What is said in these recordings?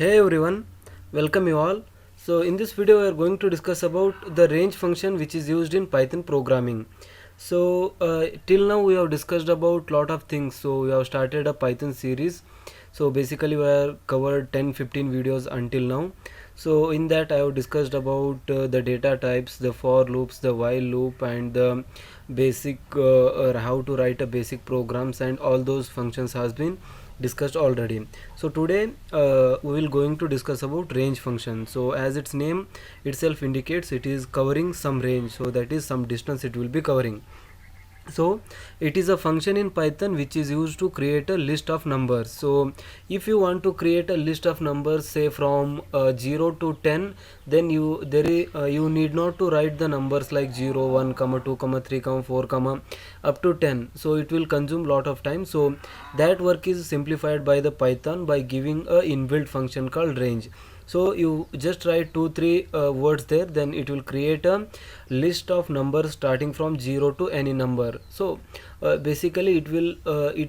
Hey everyone, welcome you all. So in this video we are going to discuss about the range function which is used in Python programming. Till now we have discussed about lot of things. So we have started a Python series. So basically we have covered 10-15 videos until now. So in that I have discussed about the data types, the for loops, the while loop, and the basic how to write a basic programs, and all those functions has been discussed already. So today we will going to discuss about range function. So as its name itself indicates, it is covering some range, so that is some distance it will be covering. So it is a function in Python which is used to create a list of numbers. So if you want to create a list of numbers, say from 0 to 10, then you need not to write the numbers like 0 1 comma 2 comma 3 comma 4 comma up to 10. So it will consume lot of time. So that work is simplified by the Python by giving a inbuilt function called range. So you just write 2 3 words there, then it will create a list of numbers starting from 0 to any number. So basically it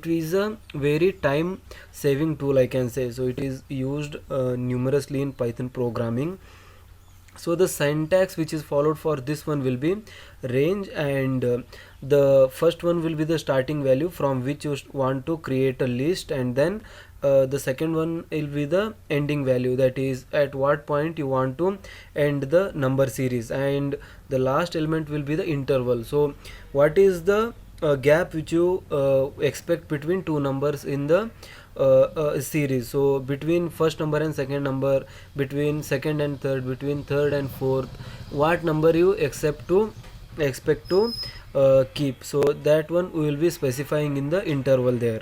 is a very time saving tool, I can say. So it is used numerously in Python programming. So the syntax which is followed for this one will be range, and the first one will be the starting value from which you want to create a list, and then the second one will be the ending value, that is at what point you want to end the number series, and the last element will be the interval. So what is the gap which you expect between two numbers in the series. So between first number and second number, between second and third, between third and fourth, what number you expect to keep. So that one we will be specifying in the interval there.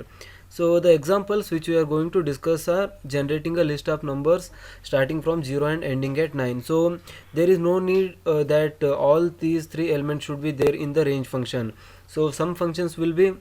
So the examples which we are going to discuss are generating a list of numbers starting from 0 and ending at 9. So there is no need that all these three elements should be there in the range function. So some functions will be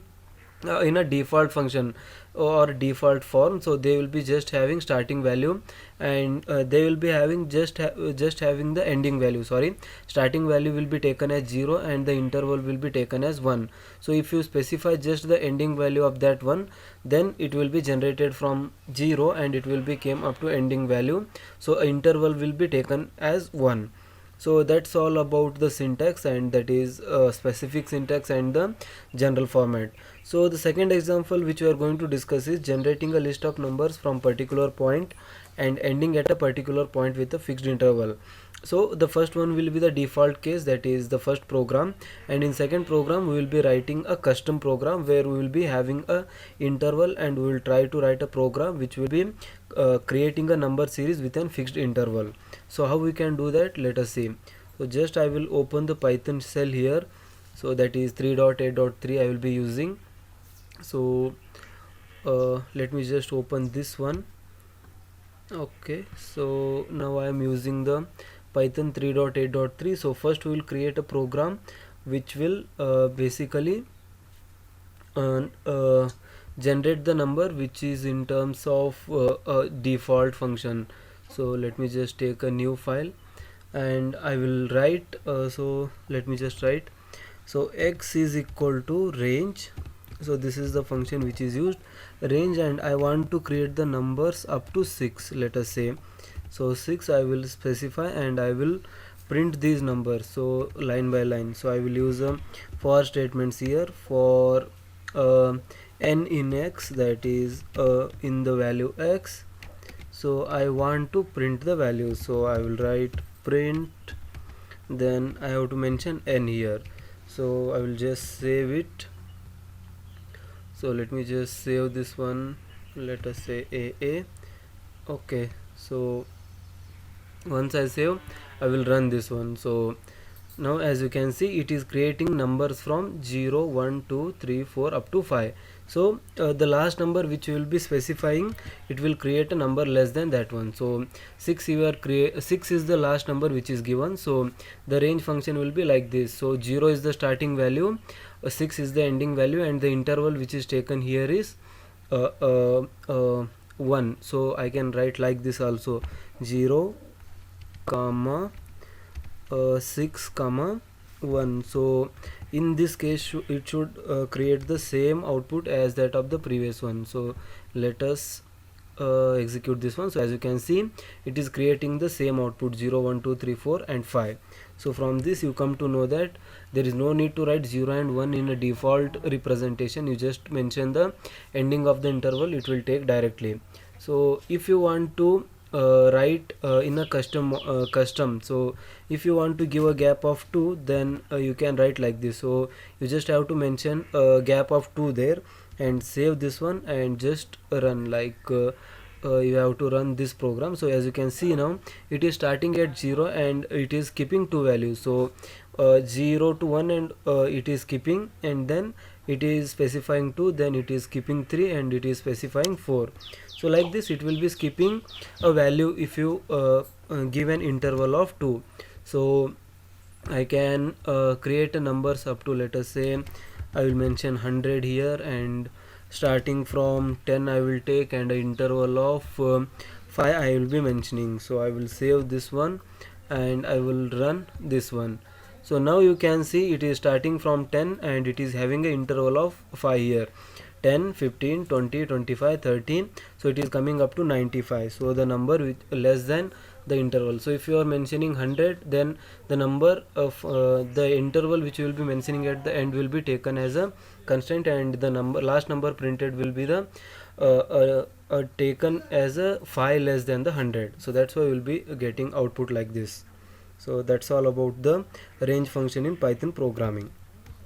in a default function or default form, so they will be just having starting value, and they will be having just having the ending value. Sorry, starting value will be taken as 0 and the interval will be taken as 1. So if you specify just the ending value of that one, then it will be generated from 0 and it will be came up to ending value, so interval will be taken as 1. So that's all about the syntax, and that is specific syntax and the general format. So the second example which we are going to discuss is generating a list of numbers from particular point and ending at a particular point with a fixed interval. So the first one will be the default case, that is the first program, and in second program we will be writing a custom program where we will be having a interval, and we will try to write a program which will be creating a number series with a fixed interval. So how we can do that, let us see. So just I will open the Python shell here. So that is 3.8.3 I will be using. So let me just open this one. Okay, so now I am using the Python 3.8.3. So first we will create a program which will basically uh, uh, generate the number which is in terms of a default function. So let me just take a new file and I will write so let me just write, so x is equal to range. So this is the function which is used, range, and I want to create the numbers up to 6, let us say. So 6 I will specify and I will print these numbers, so line by line. So I will use for statements here for n in x, that is in the value x. So I want to print the value, so I will write print, then I have to mention n here. So I will just save it. So let me just save this one, let us say AA. Okay, so once I save, I will run this one. So now as you can see, it is creating numbers from 0 1 2 3 4 up to 5. So the last number which you will be specifying, it will create a number less than that one. So 6 is the last number which is given. So the range function will be like this. So 0 is the starting value, 6 is the ending value, and the interval which is taken here is 1. So I can write like this also, 0 comma 6 comma 1. So in this case it should create the same output as that of the previous one. So let us execute this one. So as you can see, it is creating the same output 0 1 2 3 4 and 5. So from this you come to know that there is no need to write 0 and 1 in a default representation. You just mention the ending of the interval, it will take directly. So if you want to write in a custom, so if you want to give a gap of 2, then you can write like this. So you just have to mention a gap of 2 there and save this one and just run you have to run this program. So as you can see now, it is starting at 0 and it is keeping two values. So 0 to 1 and it is keeping, and then it is specifying 2, then it is keeping 3, and it is specifying 4. So like this it will be skipping a value if you give an interval of 2. So I can create a numbers up to, let us say, I will mention 100 here, and starting from 10 I will take, and an interval of 5 I will be mentioning. So I will save this one and I will run this one. So now you can see it is starting from 10 and it is having an interval of 5 here, 10 15 20 25 13. So it is coming up to 95, so the number with less than the interval. So if you are mentioning 100, then the number of the interval which you will be mentioning at the end will be taken as a constant, and the last number printed will be the taken as a 5 less than the 100. So that's why you will be getting output like this. So that's all about the range function in Python programming.